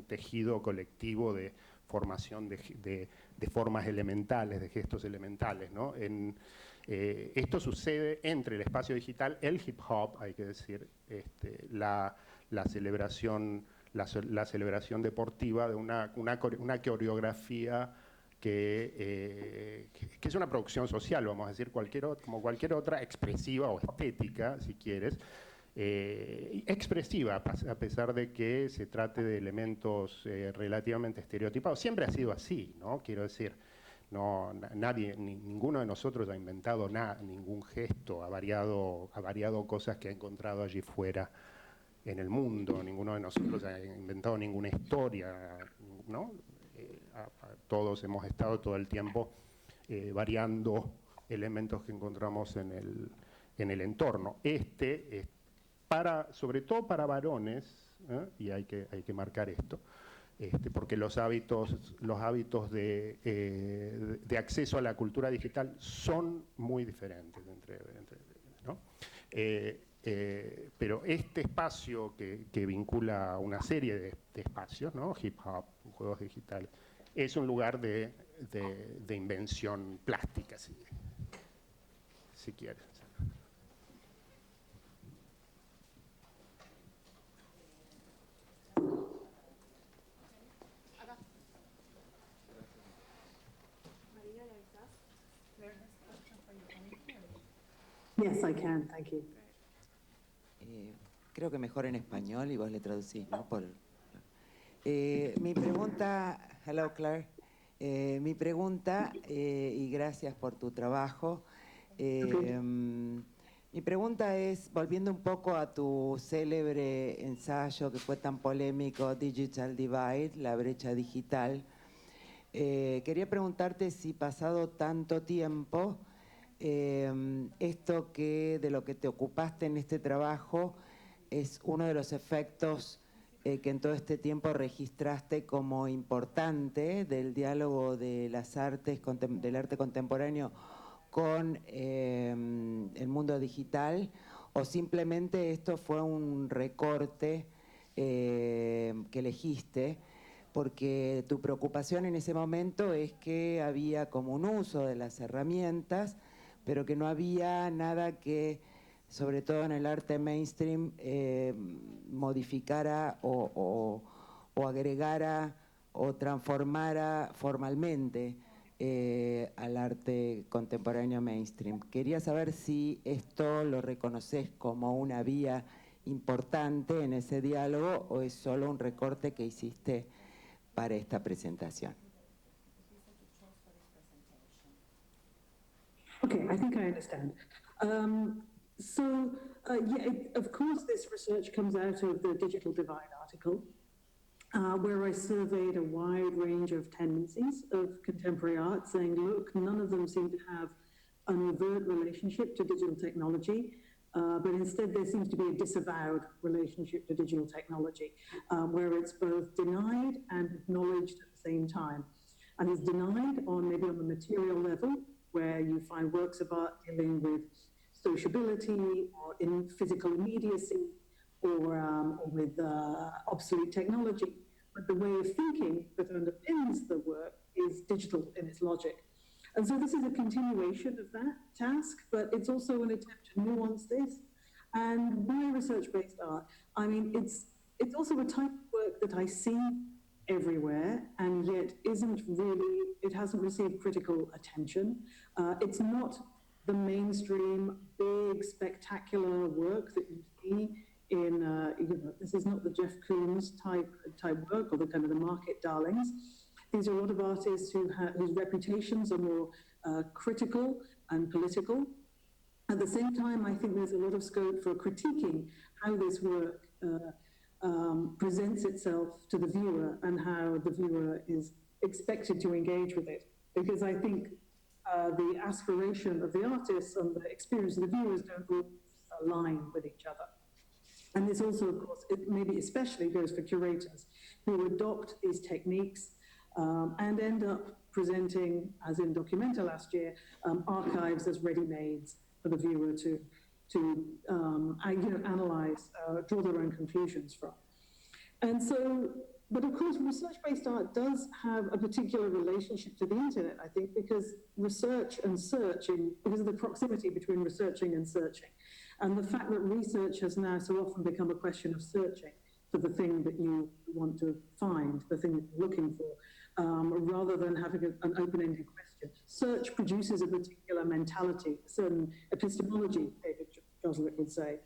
un tejido colectivo de formación de formas elementales, de gestos elementales, ¿no? Esto sucede entre el espacio digital, el hip hop, hay que decir, la celebración deportiva de una coreografía que es una producción social, vamos a decir, como cualquier otra, expresiva o estética, si quieres, expresiva, a pesar de que se trate de elementos relativamente estereotipados. Siempre ha sido así, ¿no? Quiero decir, ninguno de nosotros ha inventado ningún gesto, ha variado cosas que ha encontrado allí fuera en el mundo, ninguno de nosotros ha inventado ninguna historia, ¿no? Todos hemos estado todo el tiempo variando elementos que encontramos en el entorno. Sobre todo para varones, y hay que marcar esto, porque los hábitos de acceso a la cultura digital son muy diferentes ¿no? Pero este espacio que vincula una serie de espacios, ¿no? Hip hop, juegos digitales, es un lugar de invención plástica, si quieres. Yes, I can. Thank you. Creo que mejor en español y vos le traducís, ¿no? Mi pregunta, hello Claire, mi pregunta, y gracias por tu trabajo, mi pregunta es, volviendo un poco a tu célebre ensayo que fue tan polémico, Digital Divide, la brecha digital, quería preguntarte si pasado tanto tiempo, esto de lo que te ocupaste en este trabajo es uno de los efectos que en todo este tiempo registraste como importante del diálogo de las artes, del arte contemporáneo con el mundo digital, o simplemente esto fue un recorte que elegiste porque tu preocupación en ese momento es que había como un uso de las herramientas, pero que no había nada que, sobre todo en el arte mainstream, modificara o agregara o transformara formalmente al arte contemporáneo mainstream. Quería saber si esto lo reconoces como una vía importante en ese diálogo o es solo un recorte que hiciste para esta presentación. Okay, I think I understand. Of course, this research comes out of the Digital Divide article, where I surveyed a wide range of tendencies of contemporary art, saying, look, none of them seem to have an overt relationship to digital technology, but instead there seems to be a disavowed relationship to digital technology, where it's both denied and acknowledged at the same time. And it's denied maybe on the material level, where you find works of art dealing with sociability or in physical immediacy or with obsolete technology. But the way of thinking that underpins the work is digital in its logic. And so this is a continuation of that task, but it's also an attempt to nuance this. And why research-based art? I mean, it's also a type of work that I see everywhere, and yet it hasn't received critical attention. It's not the mainstream, big, spectacular work that you see in, this is not the Jeff Koons type work or the kind of the market darlings. These are a lot of artists whose reputations are more critical and political. At the same time, I think there's a lot of scope for critiquing how this work presents itself to the viewer and how the viewer is expected to engage with it. Because I think the aspiration of the artists and the experience of the viewers don't all align with each other. And this also, of course, it maybe especially goes for curators who adopt these techniques and end up presenting, as in Documenta last year, archives as ready-mades for the viewer to analyze, draw their own conclusions from. And so But of course, research-based art does have a particular relationship to the internet, I think, because research and searching, because of the proximity between researching and searching, and the fact that research has now so often become a question of searching for the thing that you want to find, the thing that you're looking for, rather than having an open-ended question. Search produces a particular mentality, a certain epistemology, David Joswick would say.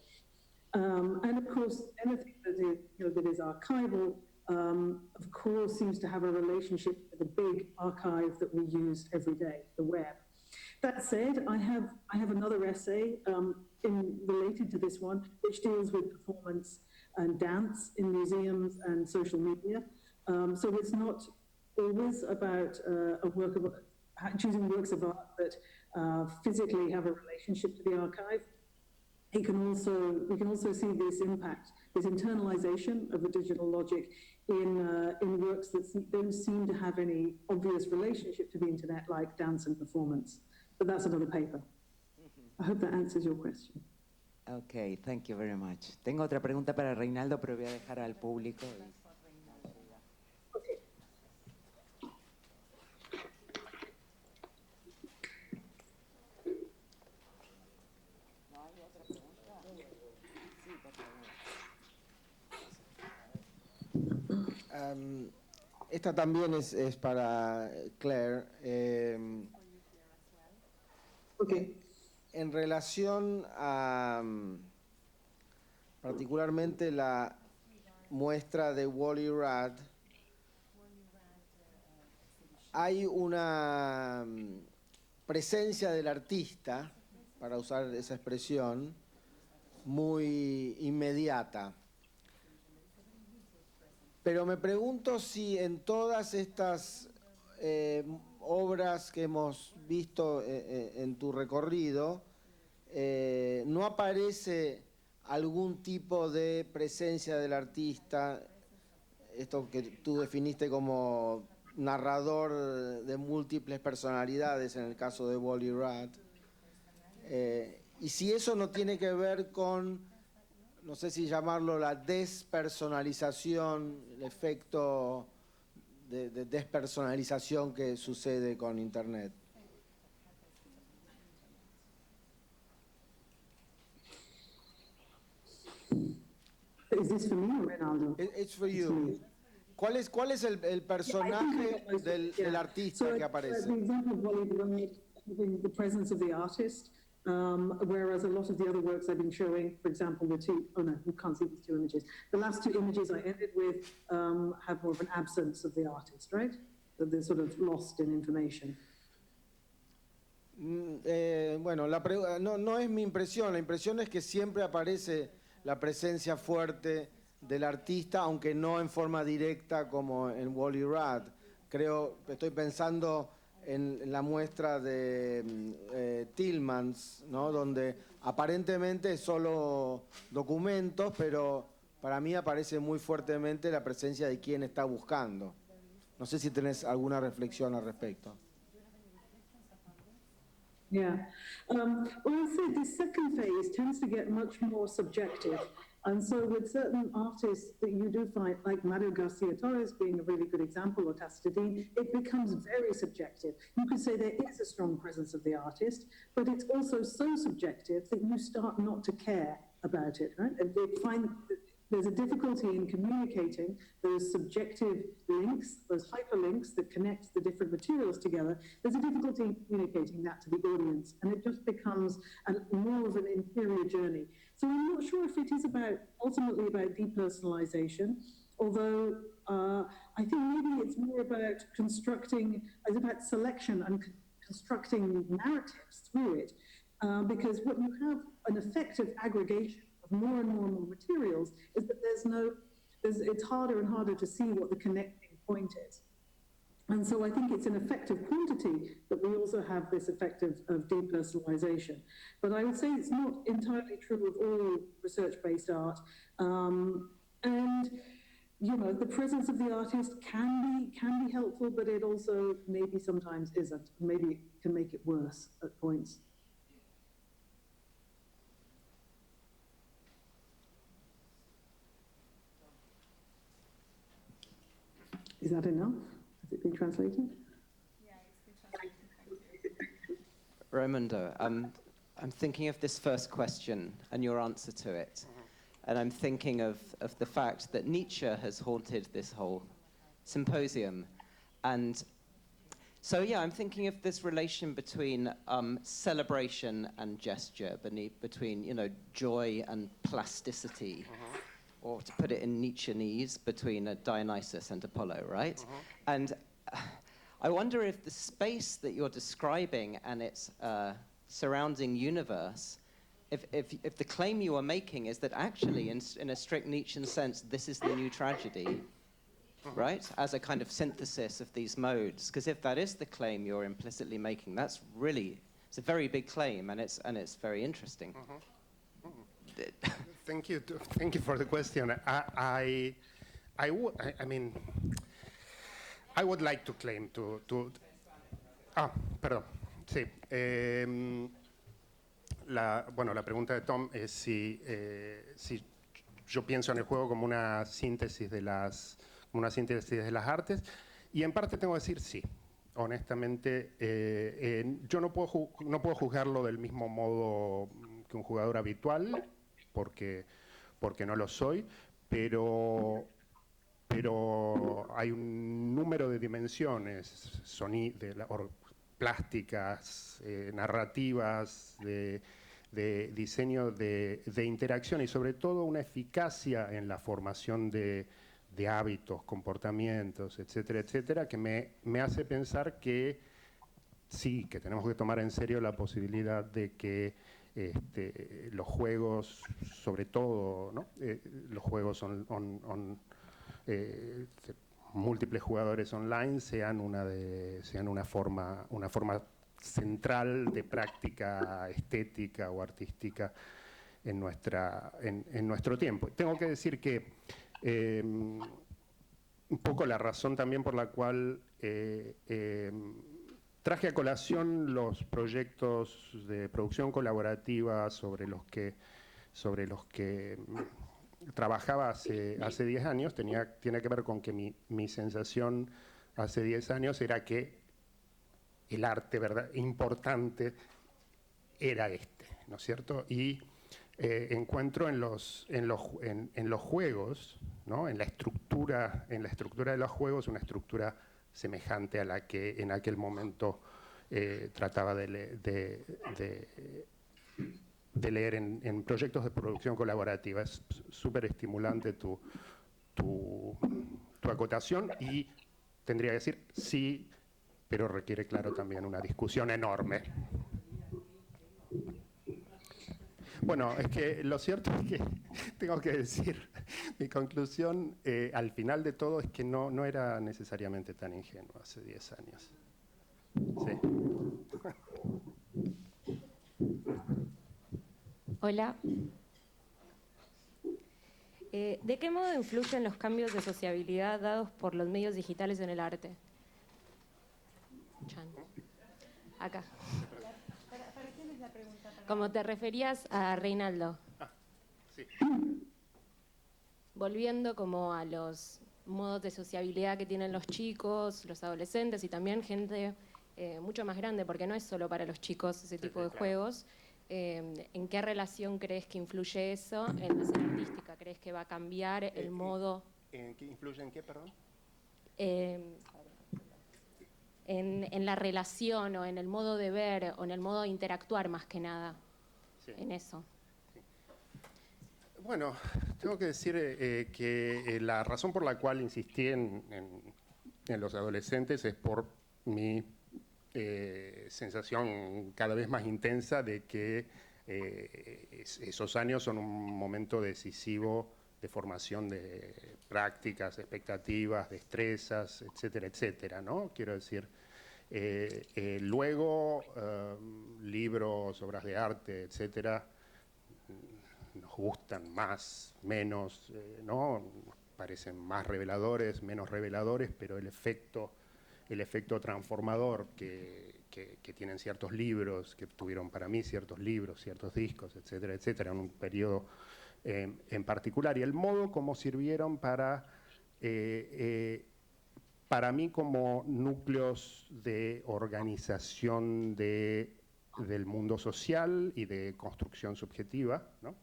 And of course, anything that is archival, of course, seems to have a relationship with the big archive that we use every day, the web. That said, I have another essay related to this one, which deals with performance and dance in museums and social media. So it's not always about choosing works of art that physically have a relationship to the archive. We can also see this impact, this internalization of the digital logic in works that don't seem to have any obvious relationship to the internet, like dance and performance. But that's another paper. I hope that answers your question. Ok, thank you very much. Tengo otra pregunta para Reinaldo, pero voy a dejar al público. Okay. Esta también es para Claire. Okay. En relación a particularmente la muestra de Wally Rudd, hay una presencia del artista, para usar esa expresión, muy inmediata. Pero me pregunto si en todas estas obras que hemos visto en tu recorrido, no aparece algún tipo de presencia del artista, esto que tú definiste como narrador de múltiples personalidades en el caso de Wally Rudd, y si eso no tiene que ver con, no sé si llamarlo la despersonalización, el efecto de despersonalización que sucede con Internet. Is this for me or Ronaldo? It's for you. ¿Cuál es el personaje del artista que aparece? The example of Wally Rudd having the presence of the artist, whereas a lot of the other works I've been showing, for example, you can't see these two images. The last two images I ended with have more of an absence of the artist, right? That they're sort of lost in information. Bueno, no es mi impresión. La impresión es que siempre aparece la presencia fuerte del artista, aunque no en forma directa como en Wally Rudd. Estoy pensando en la muestra de Tillmans, ¿no? Donde aparentemente es solo documentos, pero para mí aparece muy fuertemente la presencia de quien está buscando. No sé si tenés alguna reflexión al respecto. Yeah. Well, I said this second phase tends to get much more subjective. And so with certain artists that you do find, like Mario Garcia Torres being a really good example, or Tastadin, it becomes very subjective. You could say there is a strong presence of the artist, but it's also so subjective that you start not to care about it, right? And they find that there's a difficulty in communicating those subjective links, those hyperlinks that connect the different materials together. There's a difficulty in communicating that to the audience, and it just becomes more of an interior journey. So I'm not sure if it is ultimately about depersonalization, although I think maybe it's more about it's about selection and constructing narratives through it, because what you have an effective aggregation of more and more materials is that it's harder and harder to see what the connecting point is. And so I think it's an effective quantity, but we also have this effect of depersonalization. But I would say it's not entirely true of all research-based art. And, the presence of the artist can be helpful, but it also maybe sometimes isn't. Maybe it can make it worse at points. Is that enough? Has it been translated? Raimundo, I'm thinking of this first question and your answer to it. And I'm thinking of the fact that Nietzsche has haunted this whole symposium. And so, yeah, I'm thinking of this relation between celebration and gesture, between, you know, joy and plasticity. Or to put it in Nietzscheanese, between Dionysus and Apollo, right? And I wonder if the space that you're describing and its surrounding universe, if the claim you are making is that actually, in a strict Nietzschean sense, this is the new tragedy, right? As a kind of synthesis of these modes. Because if that is the claim you're implicitly making, that's really, it's a very big claim, and it's very interesting. Thank you for the question. I mean, I would like to claim to perdón, sí. Bueno, la pregunta de Tom es si yo pienso en el juego como una síntesis de las artes, y en parte tengo que decir sí. Honestamente, yo no puedo juzgarlo del mismo modo que un jugador habitual, porque no lo soy, pero hay un número de dimensiones plásticas, narrativas, de diseño, de interacción, y sobre todo una eficacia en la formación de hábitos, comportamientos, etcétera, etcétera, que me hace pensar que sí, que tenemos que tomar en serio la posibilidad de que los juegos, sobre todo, ¿no? Los juegos múltiples jugadores online sean una forma central de práctica estética o artística en nuestro tiempo. Tengo que decir que un poco la razón también por la cual traje a colación los proyectos de producción colaborativa sobre los que trabajaba hace 10 años, tiene que ver con que mi sensación hace 10 años era que el arte, ¿verdad?, importante era ¿no es cierto? Y encuentro en los juegos, ¿no?, en la estructura de los juegos, una estructura semejante a la que en aquel momento trataba de leer en proyectos de producción colaborativa. Es súper estimulante tu acotación, y tendría que decir sí, pero requiere, claro, también una discusión enorme. Bueno, es que lo cierto es que tengo que decir, mi conclusión al final de todo es que no era necesariamente tan ingenuo hace 10 años. Sí. Hola. ¿De qué modo influyen los cambios de sociabilidad dados por los medios digitales en el arte? Chan. Acá. ¿Para quién es la pregunta? Como te referías a Reinaldo. Sí. Volviendo como a los modos de sociabilidad que tienen los chicos, los adolescentes y también gente mucho más grande, porque no es solo para los chicos ese tipo de juegos. ¿En qué relación crees que influye eso en la escena artística? ¿Crees que va a cambiar el modo? ¿En qué influye en qué, perdón? En la relación o en el modo de ver o en el modo de interactuar más que nada, sí, en eso. Sí. Bueno, tengo que decir que la razón por la cual insistí en los adolescentes es por mi sensación cada vez más intensa de que esos años son un momento decisivo de formación de prácticas, expectativas, destrezas, etcétera, etcétera, ¿no? Quiero decir, luego libros, obras de arte, etcétera, nos gustan más, menos, ¿no? Parecen más reveladores, menos reveladores, pero el efecto transformador que tienen ciertos libros, que tuvieron para mí ciertos libros, ciertos discos, etcétera, etcétera, en un periodo en particular, y el modo como sirvieron para para mí como núcleos de organización del mundo social y de construcción subjetiva, ¿no?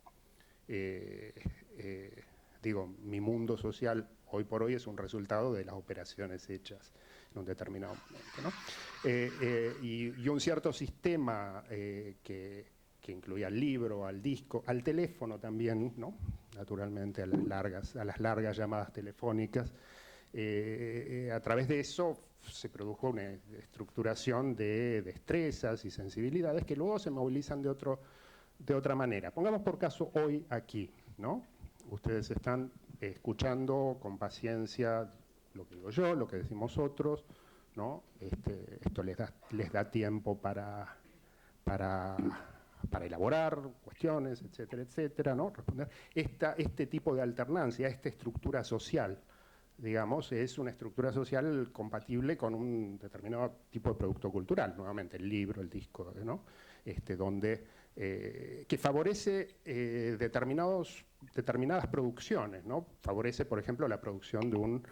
Digo, mi mundo social hoy por hoy es un resultado de las operaciones hechas en un determinado momento, ¿no? Y un cierto sistema que incluía al libro, al disco, al teléfono también, ¿no? Naturalmente a las largas llamadas telefónicas. A través de eso se produjo una estructuración de destrezas y sensibilidades que luego se movilizan de otra manera. Pongamos por caso hoy aquí, ¿no? Ustedes están escuchando con paciencia lo que digo yo, lo que decimos otros, ¿no? Esto les da tiempo para elaborar cuestiones, etcétera, etcétera, ¿no? Responder. Este tipo de alternancia, esta estructura social, digamos, es una estructura social compatible con un determinado tipo de producto cultural, nuevamente el libro, el disco, ¿no? Que favorece determinadas producciones, ¿no? Favorece, por ejemplo, la producción de un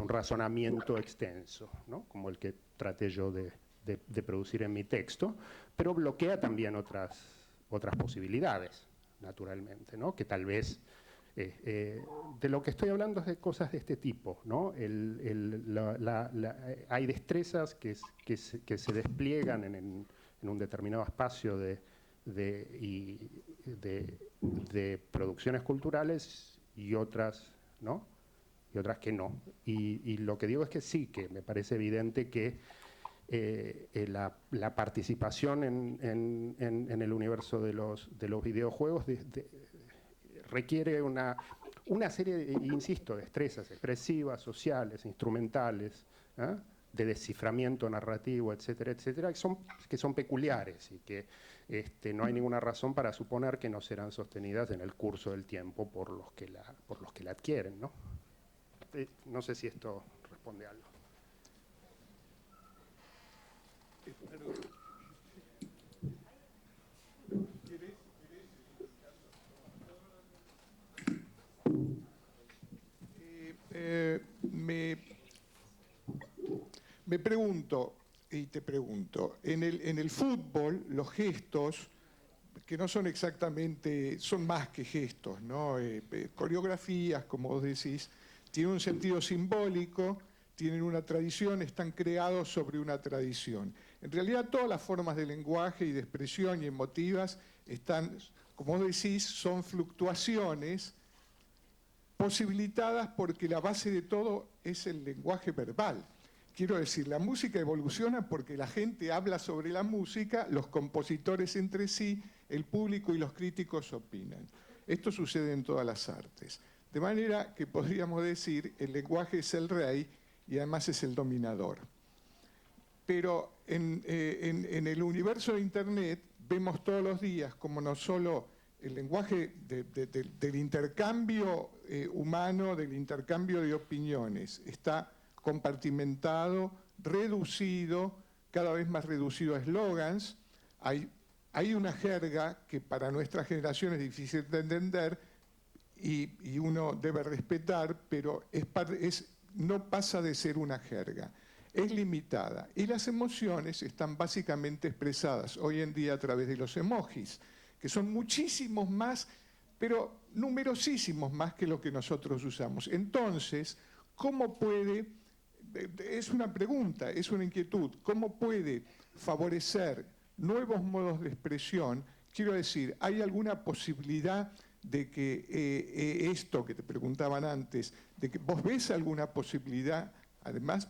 razonamiento extenso, ¿no? Como el que traté yo de producir en mi texto, pero bloquea también otras posibilidades, naturalmente, ¿no? Que tal vez de lo que estoy hablando es de cosas de este tipo, ¿no? Hay destrezas que se despliegan en un determinado espacio de producciones culturales y otras, ¿no? Y otras que no. Y lo que digo es que sí, que me parece evidente que la participación en el universo de los videojuegos requiere una serie de, insisto, destrezas expresivas, sociales, instrumentales, ¿eh? De desciframiento narrativo, etcétera, etcétera, que son peculiares y que no hay ninguna razón para suponer que no serán sostenidas en el curso del tiempo por los que la adquieren, ¿no? No sé si esto responde a algo. Me pregunto, y te pregunto, en el fútbol los gestos, que no son exactamente, son más que gestos, ¿no? Coreografías, como vos decís, tienen un sentido simbólico, tienen una tradición, están creados sobre una tradición. En realidad todas las formas de lenguaje y de expresión y emotivas están, como vos decís, son fluctuaciones posibilitadas porque la base de todo es el lenguaje verbal. Quiero decir, la música evoluciona porque la gente habla sobre la música, los compositores entre sí, el público y los críticos opinan. Esto sucede en todas las artes. De manera que podríamos decir, el lenguaje es el rey y además es el dominador. Pero en el universo de Internet vemos todos los días como no solo el lenguaje del intercambio humano, del intercambio de opiniones, está compartimentado, reducido, cada vez más reducido a eslogans. Hay una jerga que para nuestra generación es difícil de entender y uno debe respetar, pero no pasa de ser una jerga. Es limitada. Y las emociones están básicamente expresadas hoy en día a través de los emojis, que son muchísimos más, pero numerosísimos más que lo que nosotros usamos. Entonces, ¿cómo puede, es una pregunta, es una inquietud, cómo puede favorecer nuevos modos de expresión? Quiero decir, ¿hay alguna posibilidad de que esto que te preguntaban antes, de que vos ves alguna posibilidad, además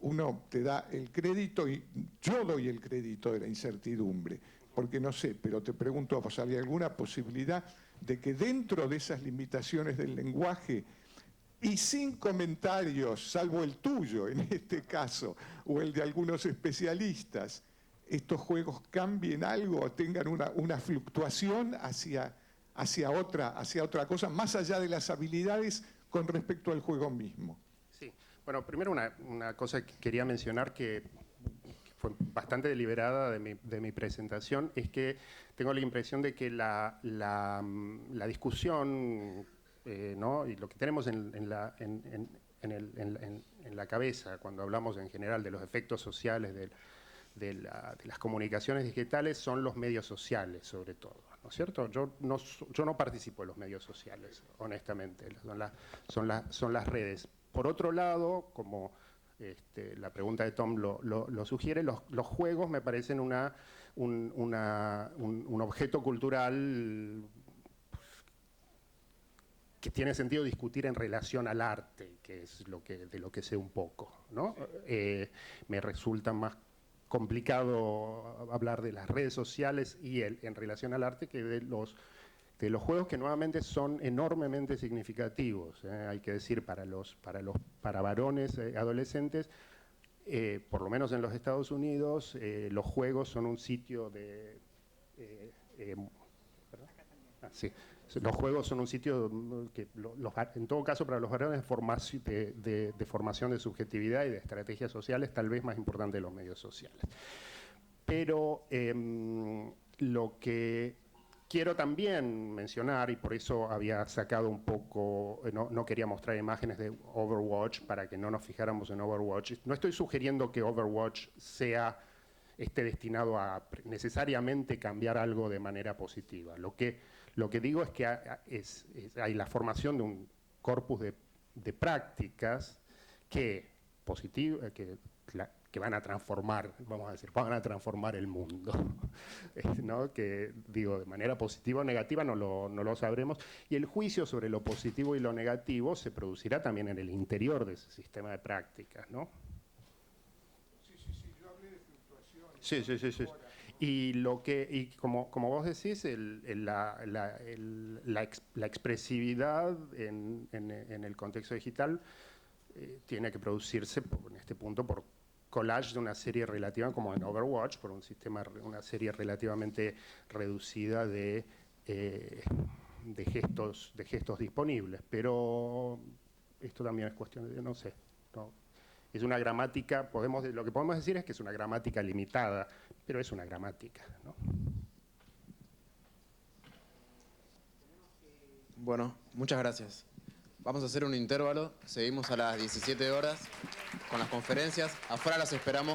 uno te da el crédito y yo doy el crédito de la incertidumbre, porque no sé, pero te pregunto a vos, ¿hay alguna posibilidad de que dentro de esas limitaciones del lenguaje y sin comentarios, salvo el tuyo en este caso, o el de algunos especialistas, estos juegos cambien algo o tengan una fluctuación hacia otra cosa, más allá de las habilidades con respecto al juego mismo? Sí, bueno, primero una cosa que quería mencionar que fue bastante deliberada de mi presentación, es que tengo la impresión de que la discusión, ¿no? Y lo que tenemos en en la cabeza cuando hablamos en general de los efectos sociales de las comunicaciones digitales son los medios sociales, sobre todo, ¿no es cierto? Yo no participo en los medios sociales, honestamente, son las redes. Por otro lado, como la pregunta de Tom lo sugiere, los juegos me parecen un objeto cultural que tiene sentido discutir en relación al arte, que es de lo que sé un poco, ¿no? Me resulta más complicado hablar de las redes sociales y en relación al arte que de los juegos, que nuevamente son enormemente significativos, hay que decir, para varones adolescentes, por lo menos en los Estados Unidos, los juegos son un sitio de... Los juegos son un sitio que, en todo caso, para los varones de formación de subjetividad y de estrategias sociales, tal vez más importante de los medios sociales. Pero lo que quiero también mencionar, y por eso había sacado un poco, no quería mostrar imágenes de Overwatch para que no nos fijáramos en Overwatch. No estoy sugiriendo que Overwatch esté destinado a necesariamente cambiar algo de manera positiva. Lo que digo es que hay la formación de un corpus de prácticas que van a transformar, vamos a decir, van a transformar el mundo, ¿no? Que digo, de manera positiva o negativa no lo sabremos, y el juicio sobre lo positivo y lo negativo se producirá también en el interior de ese sistema de prácticas, ¿no? Sí, yo hablé de fluctuaciones. Sí. Y como vos decís, la expresividad en el contexto digital tiene que producirse en este punto por collage de una serie relativa, como en Overwatch, por una serie relativamente reducida de gestos disponibles. Pero esto también es cuestión de, no sé, ¿no? Es una gramática, lo que podemos decir es que es una gramática limitada, pero es una gramática, ¿no? Bueno, muchas gracias. Vamos a hacer un intervalo, seguimos a las 17 horas con las conferencias. Afuera las esperamos.